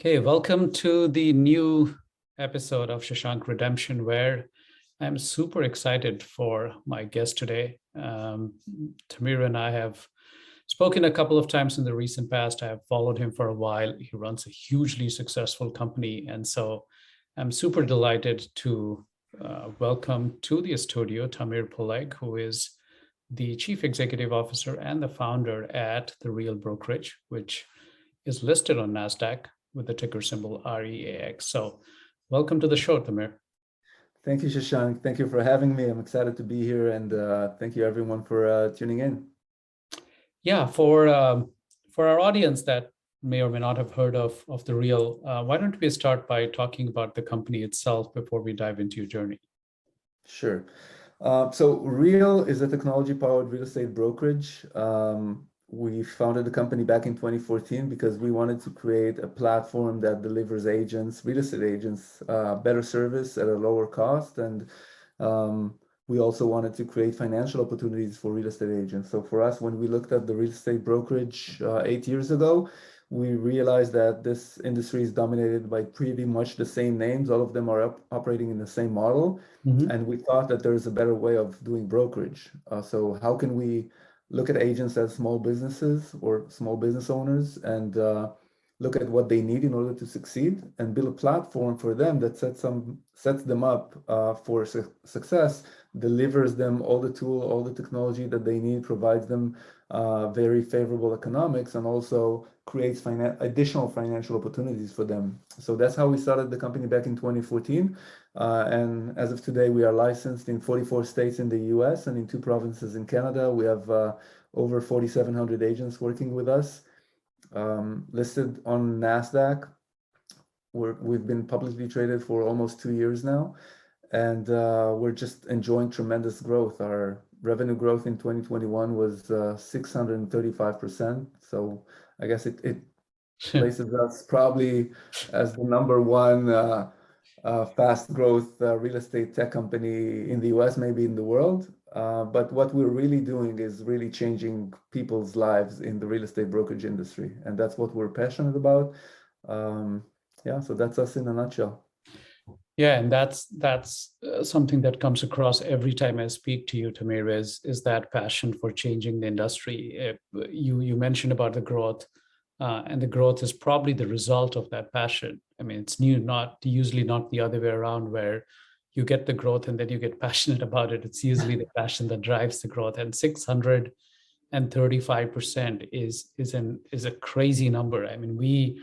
Okay, welcome to the new episode of Shashank Redemption, where I'm super excited for my guest today. Tamir and I have spoken a couple of times in the recent past. I have followed him for a while. He runs a hugely successful company. And so I'm super delighted to welcome to the studio Tamir Poleg, who is the Chief Executive Officer and the founder at the Real Brokerage, which is listed on Nasdaq with the ticker symbol REAX. So welcome to the show, Tamir. Thank you, Shashank. Thank you for having me. I'm excited to be here, and thank you everyone for tuning in. Yeah, for our audience that may or may not have heard of the Real, why don't we start by talking about the company itself before we dive into your journey? Sure. So Real is a technology-powered real estate brokerage. We founded the company back in 2014 because we wanted to create a platform that delivers agents, real estate agents, better service at a lower cost. And we also wanted to create financial opportunities for real estate agents. So for us, when we looked at the real estate brokerage 8 years ago, we realized that this industry is dominated by pretty much the same names. All of them are operating in the same model. Mm-hmm. And we thought that there is a better way of doing brokerage. So how can we look at agents as small businesses or small business owners and look at what they need in order to succeed and build a platform for them that sets them up for success, delivers them all the tool, all the technology that they need, provides them very favorable economics, and also creates additional financial opportunities for them. So that's how we started the company back in 2014. And as of today, we are licensed in 44 states in the US and in 2 provinces in Canada. We have over 4,700 agents working with us, listed on Nasdaq. We've been publicly traded for almost 2 years now, and we're just enjoying tremendous growth. Our revenue growth in 2021 was 635%. So I guess it places us probably as the number one fast growth real estate tech company in the US, maybe in the world. But what we're really doing is really changing people's lives in the real estate brokerage industry. And that's what we're passionate about. Yeah, so that's us in a nutshell. Yeah, and that's something that comes across every time I speak to you, Tamir, is that passion for changing the industry. You mentioned about the growth, and the growth is probably the result of that passion. I mean, it's usually not the other way around, where you get the growth and then you get passionate about it. It's usually the passion that drives the growth. And 635% is a crazy number. I mean, we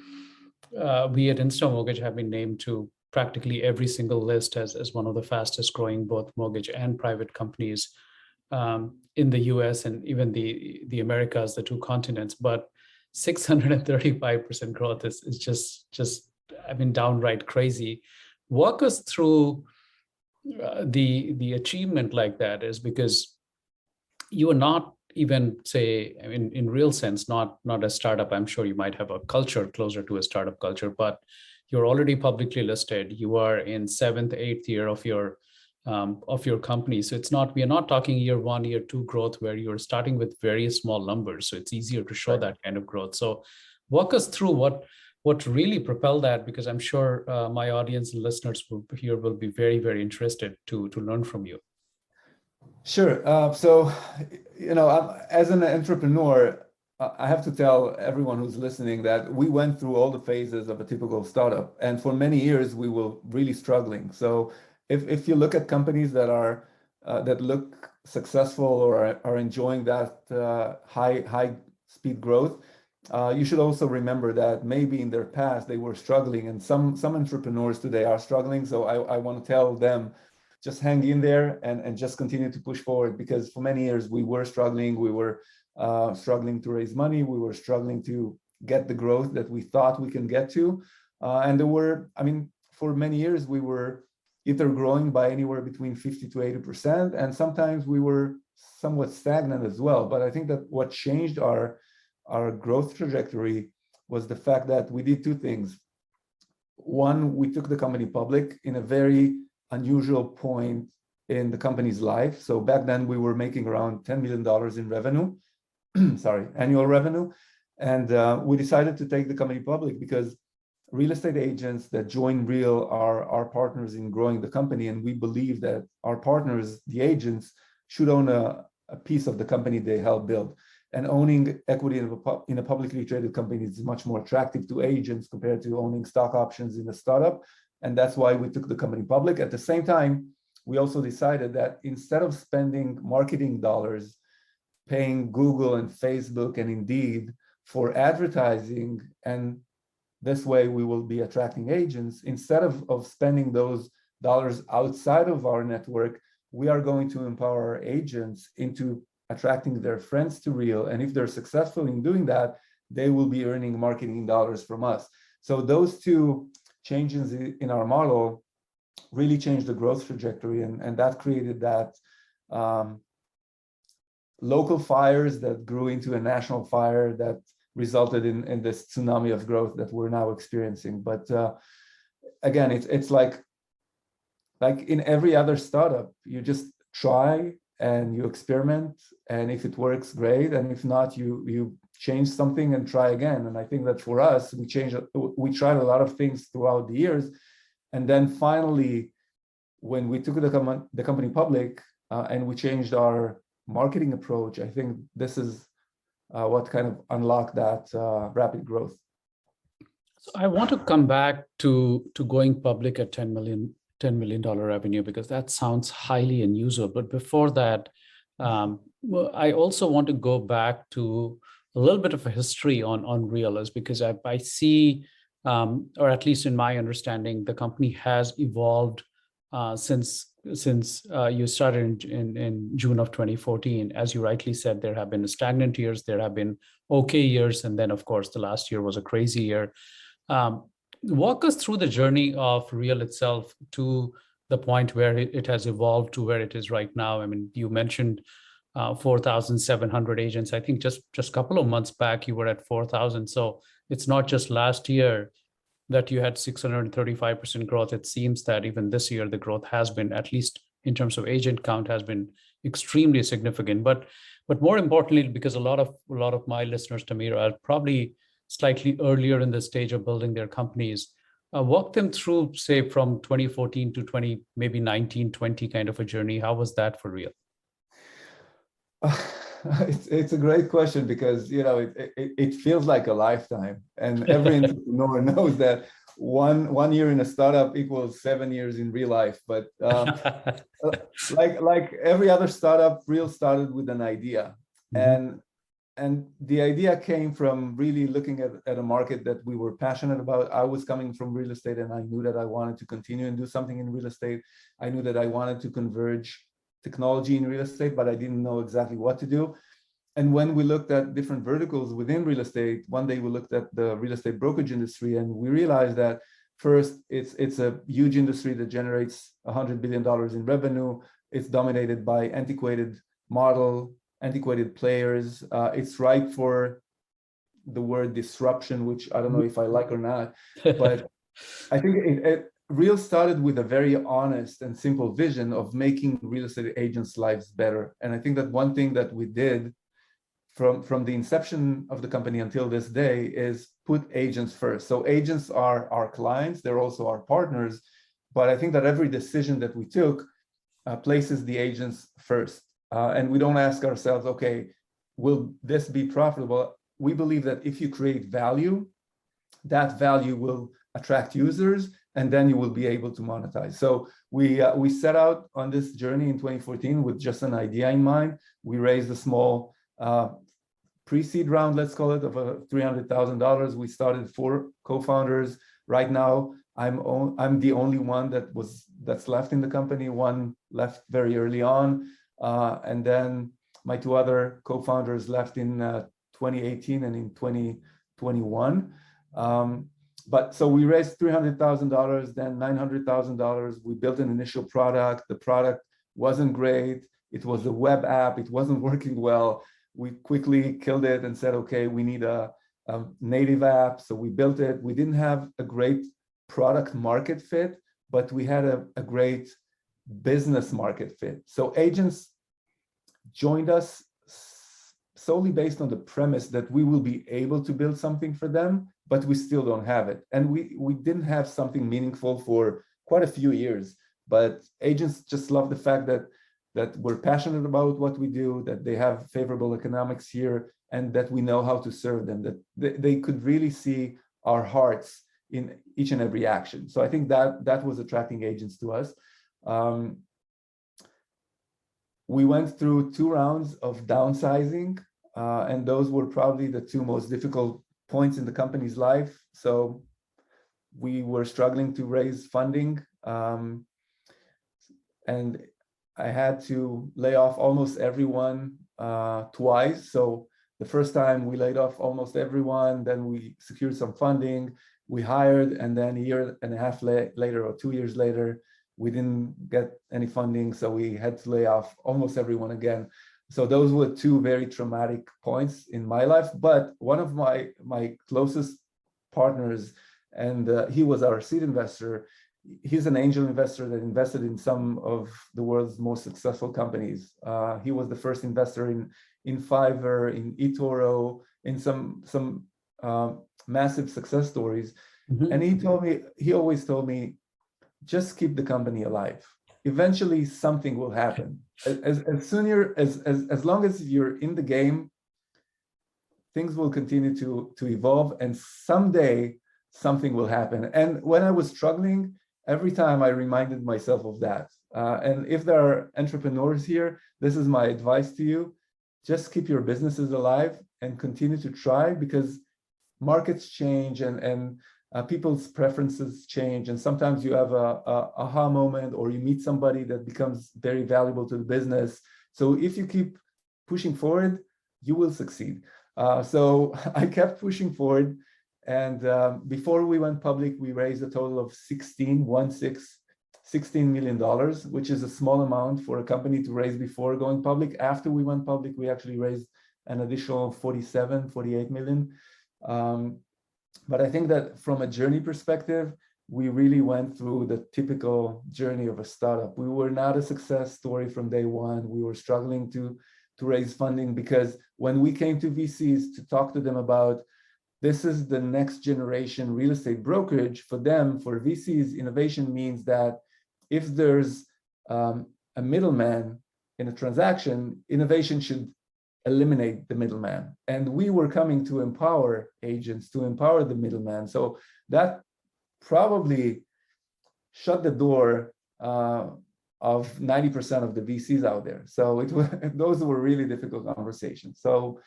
at Insta Mortgage have been named to practically every single list as one of the fastest growing both mortgage and private companies in the US and even the Americas, the 2 continents. But 635% growth is just I mean, downright crazy. Walk us through the achievement like that, is because you are not even, say, I mean, in real sense, not a startup. I'm sure you might have a culture closer to a startup culture, but you're already publicly listed. You are in 7th, 8th year of your company. So we are not talking year 1, year 2 growth where you're starting with very small numbers. So it's easier to show that kind of growth. So walk us through what really propelled that, because I'm sure my audience and listeners will be very, very interested to learn from you. Sure. So, as an entrepreneur, I have to tell everyone who's listening that we went through all the phases of a typical startup. And for many years, we were really struggling. So if you look at companies that look successful or are enjoying that high speed growth, you should also remember that maybe in their past they were struggling, and some entrepreneurs today are struggling. So I want to tell them, just hang in there and just continue to push forward, because for many years we were struggling. We were struggling to raise money. We were struggling to get the growth that we thought we can get to. And for many years we were either growing by anywhere between 50 to 80%, and sometimes we were somewhat stagnant as well. But I think that what changed our growth trajectory was the fact that we did 2 things. One, we took the company public in a very unusual point in the company's life. So back then we were making around $10 million in revenue, annual revenue. And we decided to take the company public because real estate agents that join Real are our partners in growing the company, and we believe that our partners, the agents, should own a piece of the company they help build. And owning equity in a publicly traded company is much more attractive to agents compared to owning stock options in a startup. And that's why we took the company public. At the same time, we also decided that instead of spending marketing dollars, paying Google and Facebook and Indeed for advertising, and this way we will be attracting agents, instead of spending those dollars outside of our network, we are going to empower our agents into attracting their friends to Real. And if they're successful in doing that, they will be earning marketing dollars from us. So those two changes in our model really changed the growth trajectory, and that created that local fires that grew into a national fire that resulted in this tsunami of growth that we're now experiencing. But again, it's like in every other startup, you just try and you experiment, and if it works, great, and if not, you change something and try again. And I think that for us, we tried a lot of things throughout the years, and then finally, when we took the company public and we changed our marketing approach, I think this is what kind of unlocked that rapid growth. So I want to come back to going public at $10 million revenue, because that sounds highly unusual. But before that, I also want to go back to a little bit of a history on Real, because I see, or at least in my understanding, the company has evolved since you started in June of 2014. As you rightly said, there have been stagnant years, there have been okay years, and then of course the last year was a crazy year. Walk us through the journey of Real itself to the point where it has evolved to where it is right now. I mean, you mentioned 4,700 agents. I think just a couple of months back, you were at 4,000. So it's not just last year that you had 635% growth. It seems that even this year, the growth has been, at least in terms of agent count, has been extremely significant. But more importantly, because a lot of my listeners, Tamir, are probably slightly earlier in the stage of building their companies. Walk them through, say, from 2014 to maybe 19, 20 kind of a journey. How was that for Real? It's a great question, because it feels like a lifetime, and every entrepreneur knows that one year in a startup equals 7 years in real life. But like every other startup, Real started with an idea, and the idea came from really looking at a market that we were passionate about. I was coming from real estate, and I knew that I wanted to continue and do something in real estate. I knew that I wanted to converge technology in real estate, but I didn't know exactly what to do. And when we looked at different verticals within real estate, one day we looked at the real estate brokerage industry, and we realized that first, it's a huge industry that generates $100 billion in revenue. It's dominated by antiquated players. It's ripe for the word disruption, which I don't know if I like or not, but I think Real started with a very honest and simple vision of making real estate agents' lives better. And I think that one thing that we did from the inception of the company until this day is put agents first. So agents are our clients, they're also our partners, but I think that every decision that we took places the agents first. And we don't ask ourselves, okay, will this be profitable? We believe that if you create value, that value will attract users, and then you will be able to monetize. So we set out on this journey in 2014 with just an idea in mind. We raised a small pre-seed round, let's call it, of $300,000. We started 4 co-founders. Right now, I'm the only one that's left in the company. One left very early on, and then my 2 other co-founders left in 2018 and in 2021. But so we raised $300,000, then $900,000. We built an initial product. The product wasn't great. It was a web app. It wasn't working well. We quickly killed it and said, okay, we need a native app. So we built it. We didn't have a great product market fit, but we had a great business market fit. So agents joined us solely based on the premise that we will be able to build something for them but we still don't have it. And we didn't have something meaningful for quite a few years. But agents just love the fact that we're passionate about what we do, that they have favorable economics here, and that we know how to serve them, that they could really see our hearts in each and every action. So I think that was attracting agents to us. We went through 2 rounds of downsizing, and those were probably the 2 most difficult points in the company's life. So we were struggling to raise funding, and I had to lay off almost everyone twice. So the first time we laid off almost everyone, then we secured some funding, we hired, and then a year and a half later or 2 years later, we didn't get any funding, so we had to lay off almost everyone again. So those were 2 very traumatic points in my life. But one of my closest partners, and he was our seed investor, he's an angel investor that invested in some of the world's most successful companies. He was the first investor in Fiverr, in eToro, in some massive success stories. Mm-hmm. And he always told me, just keep the company alive. Eventually something will happen. As long as you're in the game, things will continue to evolve, and someday something will happen. And when I was struggling, every time I reminded myself of that. And if there are entrepreneurs here, this is my advice to you. Just keep your businesses alive and continue to try, because markets change and people's preferences change. And sometimes you have a aha moment, or you meet somebody that becomes very valuable to the business. So if you keep pushing forward, you will succeed. So I kept pushing forward. And before we went public, we raised a total of $16 million, which is a small amount for a company to raise before going public. After we went public, we actually raised an additional 48 million. But I think that from a journey perspective, we really went through the typical journey of a startup. We were not a success story from day one. We were struggling to raise funding, because when we came to VCs to talk to them about, this is the next generation real estate brokerage, for them, for VCs, innovation means that if there's a middleman in a transaction, innovation should eliminate the middleman. And we were coming to empower agents, to empower the middleman. So that probably shut the door of 90% of the VCs out there. So those were really difficult conversations. So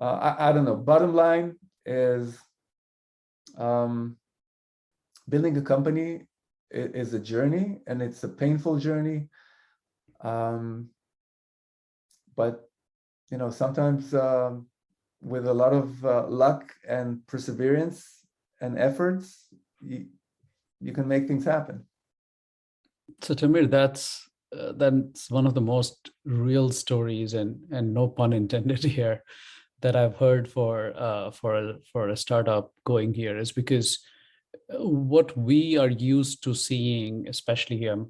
I don't know, bottom line is building a company is a journey, and it's a painful journey. But sometimes with a lot of luck and perseverance and efforts, you can make things happen. So Tamir, that's one of the most real stories, and no pun intended here, that I've heard for a startup going here, is because what we are used to seeing, especially here,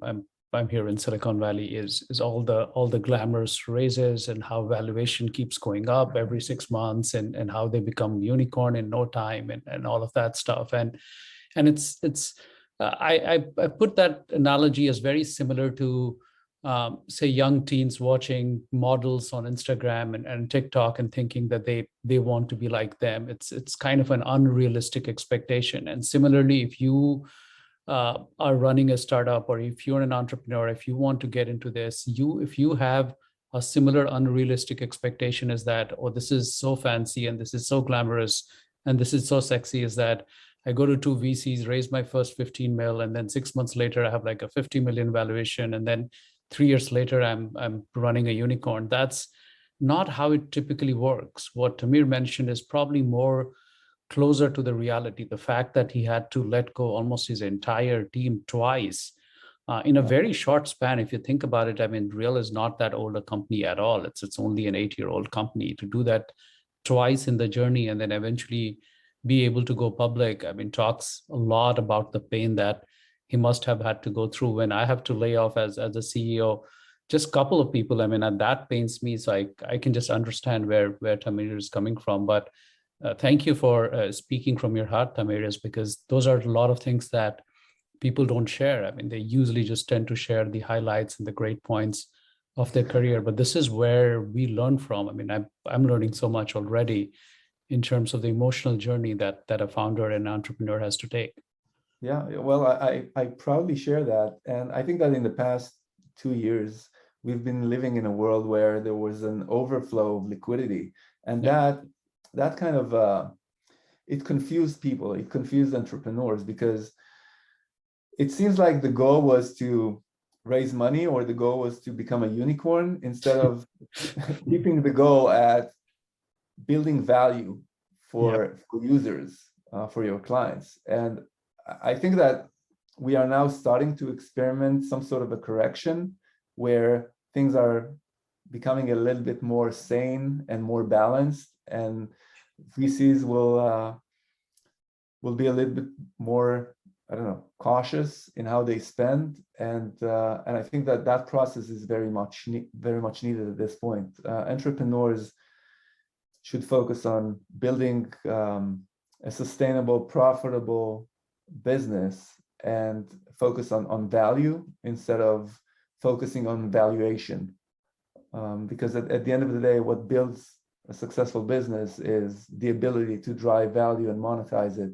I'm here in Silicon Valley, is all the glamorous raises and how valuation keeps going up every 6 months, and how they become unicorn in no time, and all of that stuff. And it's I put that analogy as very similar to say young teens watching models on Instagram and TikTok and thinking that they want to be like them. It's kind of an unrealistic expectation. And similarly, if you are running a startup, or if you're an entrepreneur, if you want to get into this, if you have a similar unrealistic expectation, is that, oh, this is so fancy and this is so glamorous and this is so sexy, is that I go to 2 VCs, raise my first 15 mil, and then 6 months later I have like a 50 million valuation, and then 3 years later I'm running a unicorn. That's not how it typically works. What Tamir mentioned is probably more closer to the reality. The fact that he had to let go almost his entire team twice in a very short span. If you think about it, I mean, Real is not that old a company at all. It's only an 8-year-old company. To do that twice in the journey and then eventually be able to go public, I mean, talks a lot about the pain that he must have had to go through. When I have to lay off as a CEO, just a couple of people, I mean, and that pains me. So I can just understand where Tamir is coming from. But Thank you for speaking from your heart, Tamiris, because those are a lot of things that people don't share. I mean, they usually just tend to share the highlights and the great points of their career, but this is where we learn from. I mean, I'm learning so much already in terms of the emotional journey that a founder and entrepreneur has to take. Yeah, well, I proudly share that. And I think that in the past 2 years, we've been living in a world where there was an overflow of liquidity. And Yeah. that kind of, it confused people, it confused entrepreneurs, because it seems like the goal was to raise money, or the goal was to become a unicorn, instead of keeping the goal at building value Yeah. for users, for your clients. And I think that we are now starting to experiment some sort of a correction where things are becoming a little bit more sane and more balanced, and VCs will be a little bit more, I don't know, cautious in how they spend, and I think that that process is very much needed at this point. Entrepreneurs should focus on building a sustainable, profitable business, and focus on value instead of focusing on valuation. Because at the end of the day, what builds a successful business is the ability to drive value and monetize it,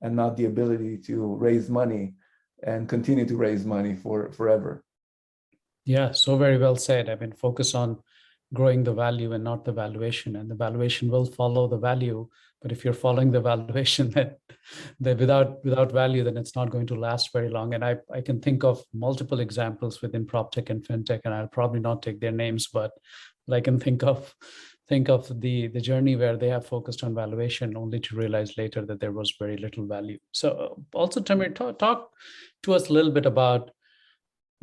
and not the ability to raise money and continue to raise money forever. Yeah, so very well said. I mean, focus on growing the value and not the valuation, and the valuation will follow the value. But if you're following the valuation, then without value, then it's not going to last very long. And I can think of multiple examples within prop tech and fintech, and I'll probably not take their names, but I can think of the journey where they have focused on valuation only to realize later that there was very little value. So also, Tamir, talk to us a little bit about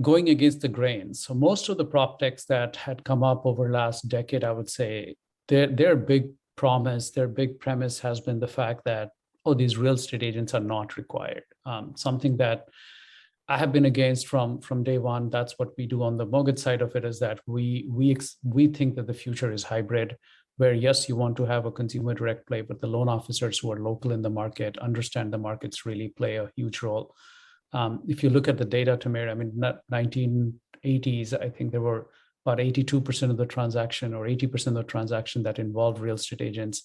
going against the grain. So most of the prop techs that had come up over last decade, I would say, their big promise, their big premise has been the fact that, oh, these real estate agents are not required. Something that I have been against from day one. That's what we do on the mortgage side of it, is that we think that the future is hybrid, where yes, you want to have a consumer direct play, but the loan officers who are local in the market, understand the markets, really play a huge role. If you look at the data, Tamir, I mean, 1980s, I think there were about 82% of the transaction, or 80% of the transaction, that involved real estate agents.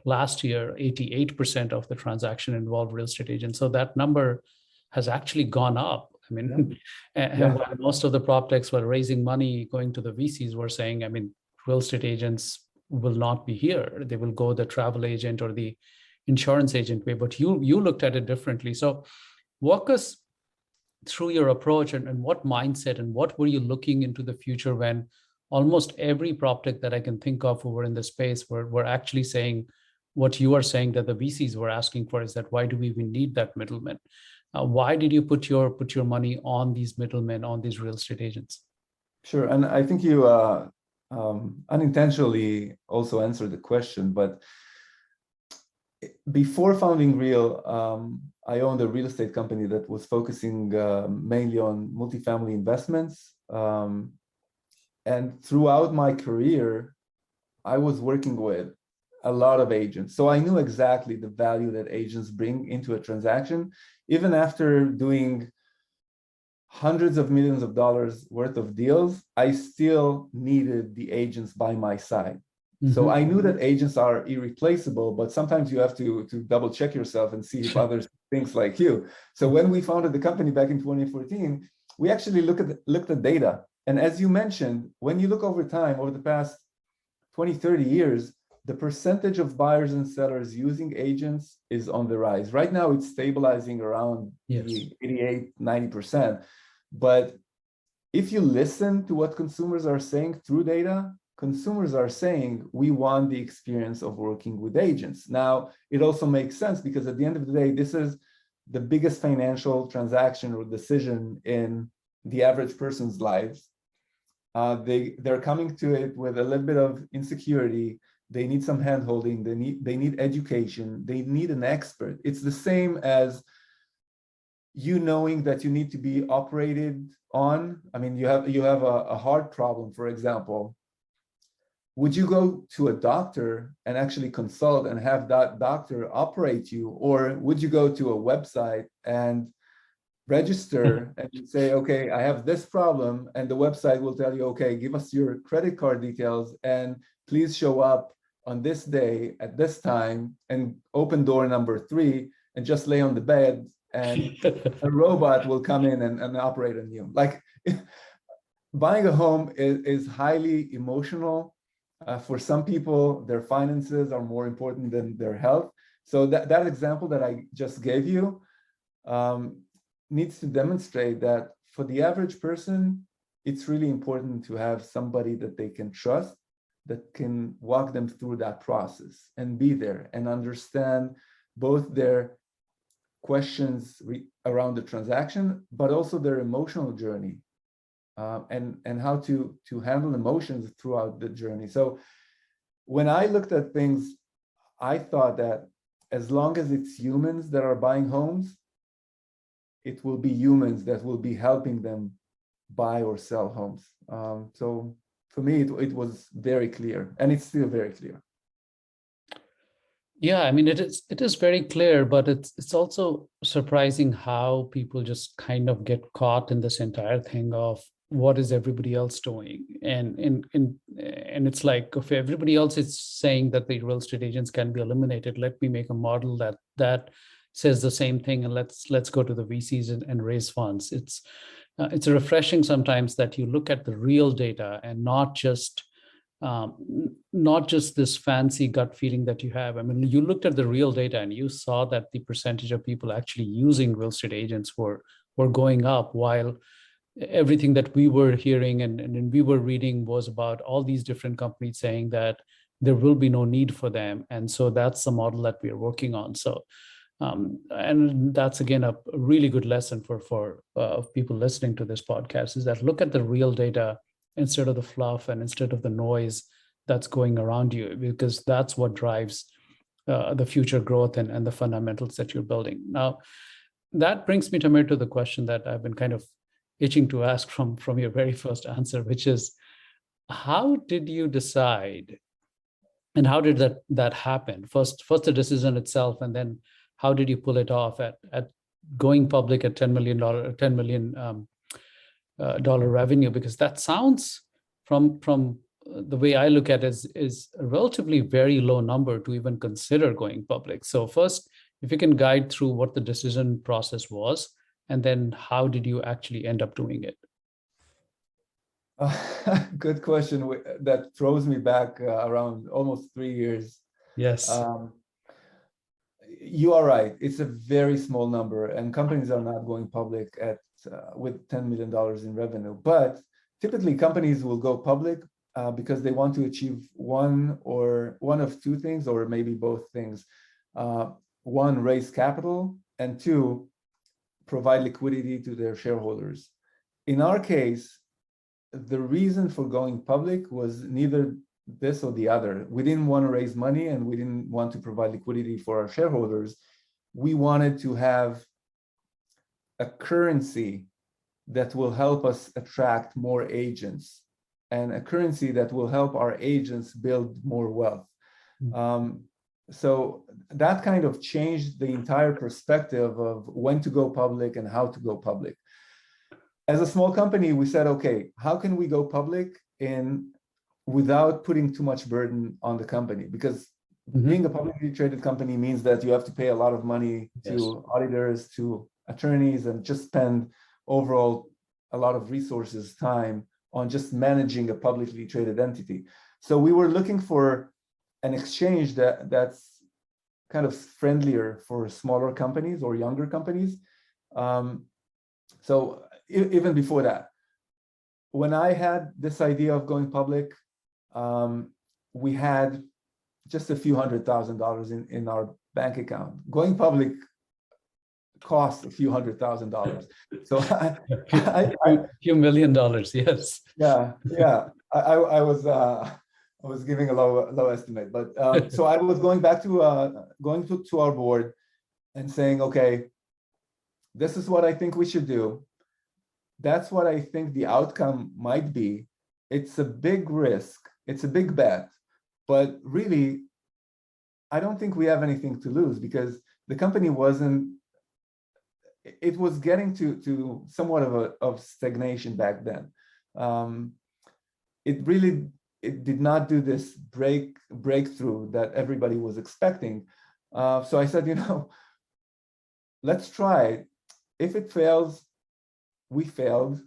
Last year, 88% of the transaction involved real estate agents. So that number has actually gone up. I mean, and while most of the prop techs were raising money, going to the VCs, were saying, I mean, real estate agents will not be here. They will go the travel agent or the insurance agent way. But you looked at it differently. So walk us through your approach, and what mindset and what were you looking into the future when almost every prop tech that I can think of who were in the space were actually saying what you are saying that the VCs were asking for, is that why do we even need that middleman? Why did you put your money on these middlemen, on these real estate agents? Sure, and I think you unintentionally also answered the question, but before founding Real, I owned a real estate company that was focusing mainly on multifamily investments. And throughout my career, I was working with a lot of agents. So I knew exactly the value that agents bring into a transaction. Even after doing hundreds of millions of dollars worth of deals, I still needed the agents by my side. So I knew that agents are irreplaceable, but sometimes you have to double check yourself and see if others think like you. So when we founded the company back in 2014, we actually looked at data. And as you mentioned, when you look over time, over the past 20, 30 years, the percentage of buyers and sellers using agents is on the rise. Right now, it's stabilizing around the 88, 90%. But if you listen to what consumers are saying through data, consumers are saying, we want the experience of working with agents. Now, it also makes sense because at the end of the day, this is the biggest financial transaction or decision in the average person's lives. They're coming to it with a little bit of insecurity. They need some handholding. They need education. They need an expert. It's the same as you knowing that you need to be operated on. I mean, you have a heart problem, for example. would you go to a doctor and actually consult and have that doctor operate you? Or would you go to a website and register and you say, okay, I have this problem, and the website will tell you, okay, give us your credit card details and please show up on this day at this time and open door number 3 and just lay on the bed and a robot will come in and operate on you. Like, buying a home is highly emotional. For some people, their finances are more important than their health. So that example that I just gave you needs to demonstrate that for the average person, it's really important to have somebody that they can trust, that can walk them through that process and be there and understand both their questions around the transaction, but also their emotional journey, and how to handle emotions throughout the journey. So when I looked at things, I thought that as long as it's humans that are buying homes, it will be humans that will be helping them buy or sell homes. So for me, it was very clear, and it's still very clear. Yeah, I mean, it is very clear, but it's also surprising how people just kind of get caught in this entire thing of what is everybody else doing, and it's like, if everybody else is saying that the real estate agents can be eliminated, let me make a model that says the same thing, and let's go to the VCs and raise funds. It's refreshing sometimes that you look at the real data and not just this fancy gut feeling that you have. I mean, you looked at the real data and you saw that the percentage of people actually using real estate agents were going up, while everything that we were hearing and we were reading was about all these different companies saying that there will be no need for them. And so that's the model that we are working on. So and that's, again, a really good lesson for people listening to this podcast, is that look at the real data instead of the fluff and instead of the noise that's going around you, because that's what drives the future growth and the fundamentals that you're building. Now, that brings me, Tamir, to the question that I've been kind of itching to ask from your very first answer, which is, how did you decide, and how did that happen? First the decision itself, and then how did you pull it off at going public at $10 million dollar revenue? Because that sounds, from the way I look at it, is a relatively very low number to even consider going public. So first, if you can guide through what the decision process was, and then how did you actually end up doing it? Good question. That throws me back around almost 3 years. Yes. You are right. It's a very small number, and companies are not going public with $10 million in revenue. But typically, companies will go public because they want to achieve one of two things, or maybe both things. One, raise capital, and two, provide liquidity to their shareholders. In our case, the reason for going public was neither this or the other. We didn't want to raise money, and we didn't want to provide liquidity for our shareholders. We wanted to have a currency that will help us attract more agents, and a currency that will help our agents build more wealth. So that kind of changed the entire perspective of when to go public and how to go public. As a small company, we said, okay, how can we go public without putting too much burden on the company? Because being a publicly traded company means that you have to pay a lot of money to auditors, to attorneys, and just spend overall a lot of resources, time on just managing a publicly traded entity. So we were looking for an exchange that's kind of friendlier for smaller companies or younger companies. So even before that, when I had this idea of going public, we had just a few $100,000 in our bank account. Going public costs a few $100,000. So a few $1 million, yes. Yeah. I was giving a low estimate, but so I was going back to our board and saying, okay, this is what I think we should do. That's what I think the outcome might be. It's a big risk, it's a big bet, but really, I don't think we have anything to lose because the company it was getting to somewhat of stagnation back then. It did not do this breakthrough that everybody was expecting. So I said, let's try it. If it fails, we failed.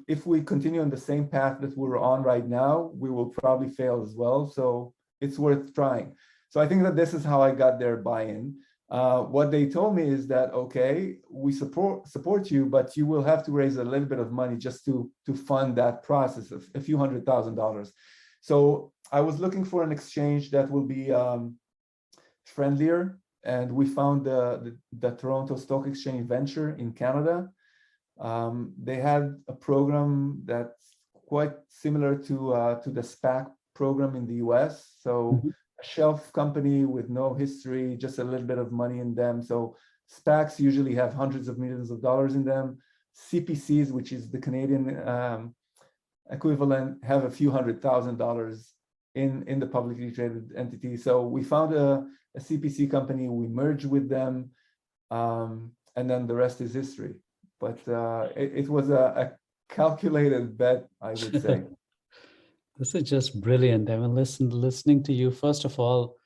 If we continue on the same path that we're on right now, we will probably fail as well. So it's worth trying. So I think that this is how I got their buy-in. What they told me is that, okay, we support you, but you will have to raise a little bit of money just to fund that process of a few $100,000. So I was looking for an exchange that will be friendlier, and we found the Toronto Stock Exchange Venture in Canada. They had a program that's quite similar to the SPAC program in the US. So a shelf company with no history, just a little bit of money in them. So SPACs usually have hundreds of millions of dollars in them. CPCs, which is the Canadian equivalent, have a few $100,000 in the publicly traded entity. So we found a CPC company, we merged with them, and then the rest is history. But it was a calculated bet, I would say. This is just brilliant. I mean, listening to you, first of all,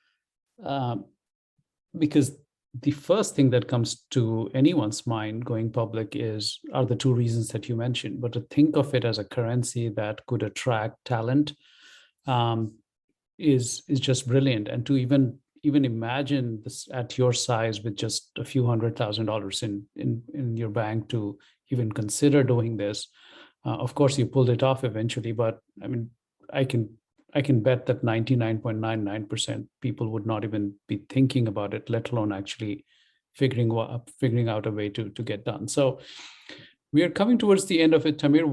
because the first thing that comes to anyone's mind going public are the two reasons that you mentioned. But to think of it as a currency that could attract talent is just brilliant. And to even imagine this at your size with just a few $100,000 in your bank to even consider doing this. Of course, you pulled it off eventually, but I mean, I can bet that 99.99% people would not even be thinking about it, let alone actually figuring out a way to get done. So we are coming towards the end of it, Tamir.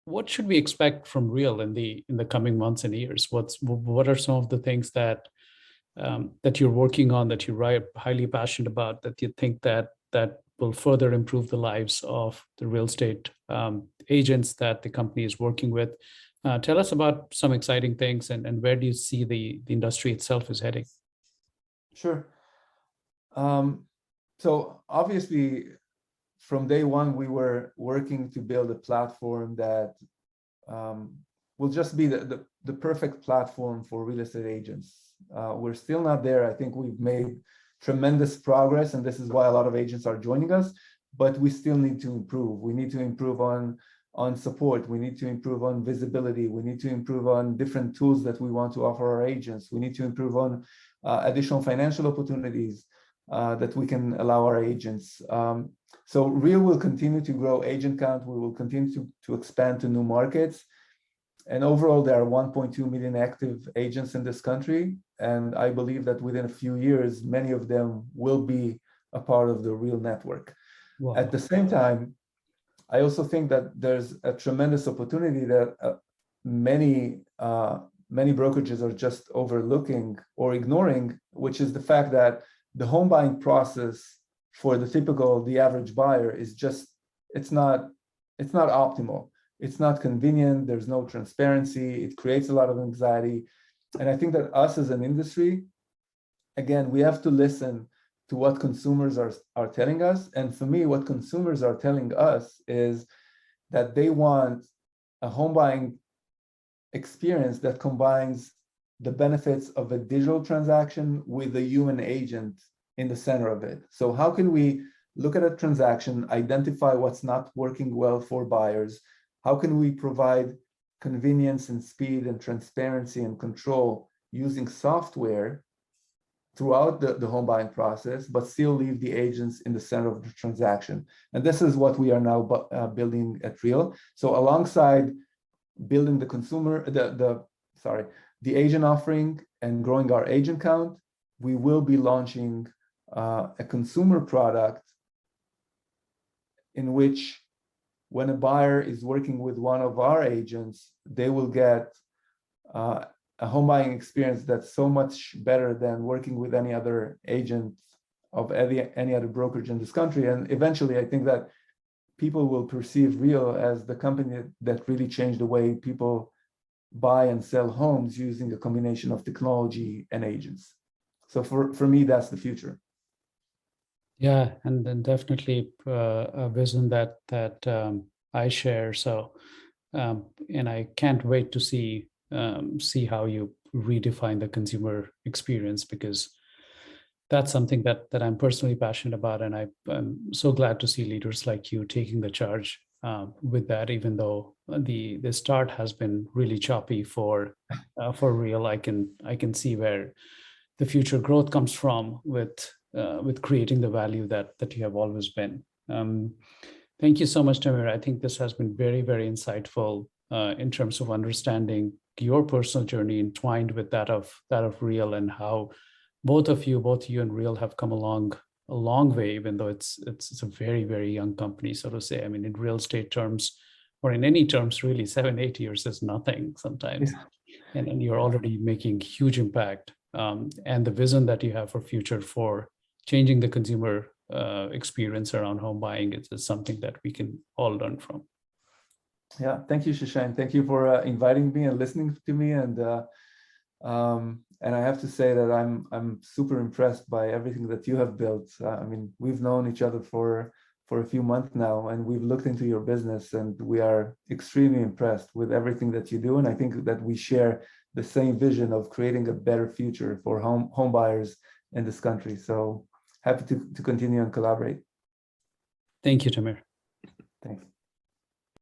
What should we expect from Real in the coming months and years? What are some of the things that you're working on, that you're highly passionate about, that you think that will further improve the lives of the real estate agents that the company is working with? Tell us about some exciting things, and where do you see the industry itself is heading? Sure. So obviously, from day one, we were working to build a platform that will just be the perfect platform for real estate agents. We're still not there. I think we've made tremendous progress, and this is why a lot of agents are joining us, but we still need to improve. We need to improve on support. We need to improve on visibility. We need to improve on different tools that we want to offer our agents. We need to improve on additional financial opportunities that we can allow our agents. So Real will continue to grow agent count. We will continue to expand to new markets. And overall, there are 1.2 million active agents in this country. And I believe that within a few years, many of them will be a part of the Real network. Wow. At the same time, I also think that there's a tremendous opportunity that many brokerages are just overlooking or ignoring, which is the fact that the home buying process for the average buyer is just, it's not optimal. It's not convenient. There's no transparency. It creates a lot of anxiety. And I think that us as an industry, again, we have to listen to what consumers are telling us. And for me, what consumers are telling us is that they want a home buying experience that combines the benefits of a digital transaction with a human agent in the center of it. So how can we look at a transaction, identify what's not working well for buyers? How can we provide convenience and speed and transparency and control using software throughout the home buying process, but still leave the agents in the center of the transaction? And this is what we are now building at Real. So alongside building the agent offering and growing our agent count, we will be launching a consumer product in which, when a buyer is working with one of our agents, they will get a home buying experience that's so much better than working with any other agent of any other brokerage in this country. And eventually, I think that people will perceive Real as the company that really changed the way people buy and sell homes using a combination of technology and agents. So for me, that's the future. Yeah, and then definitely a vision that I share. So, and I can't wait to see how you redefine the consumer experience, because that's something that I'm personally passionate about, and I'm so glad to see leaders like you taking the charge with that. Even though the start has been really choppy for real, I can see where the future growth comes from with creating the value that you have always been. Thank you so much, Tamir. I think this has been very, very insightful in terms of understanding your personal journey entwined with that of Real, and how both you and Real have come along a long way, even though it's a very, very young company, so to say. I mean, in real estate terms, or in any terms, really, 7-8 years is nothing sometimes. Yeah. And you're already making huge impact. And the vision that you have for future for changing the consumer experience around home buying is something that we can all learn from. Yeah, thank you, Shashank. Thank you for inviting me and listening to me. And I have to say that I'm super impressed by everything that you have built. I mean, we've known each other for a few months now, and we've looked into your business, and we are extremely impressed with everything that you do. And I think that we share the same vision of creating a better future for home buyers in this country. So happy to continue and collaborate. Thank you, Tamir. Thanks.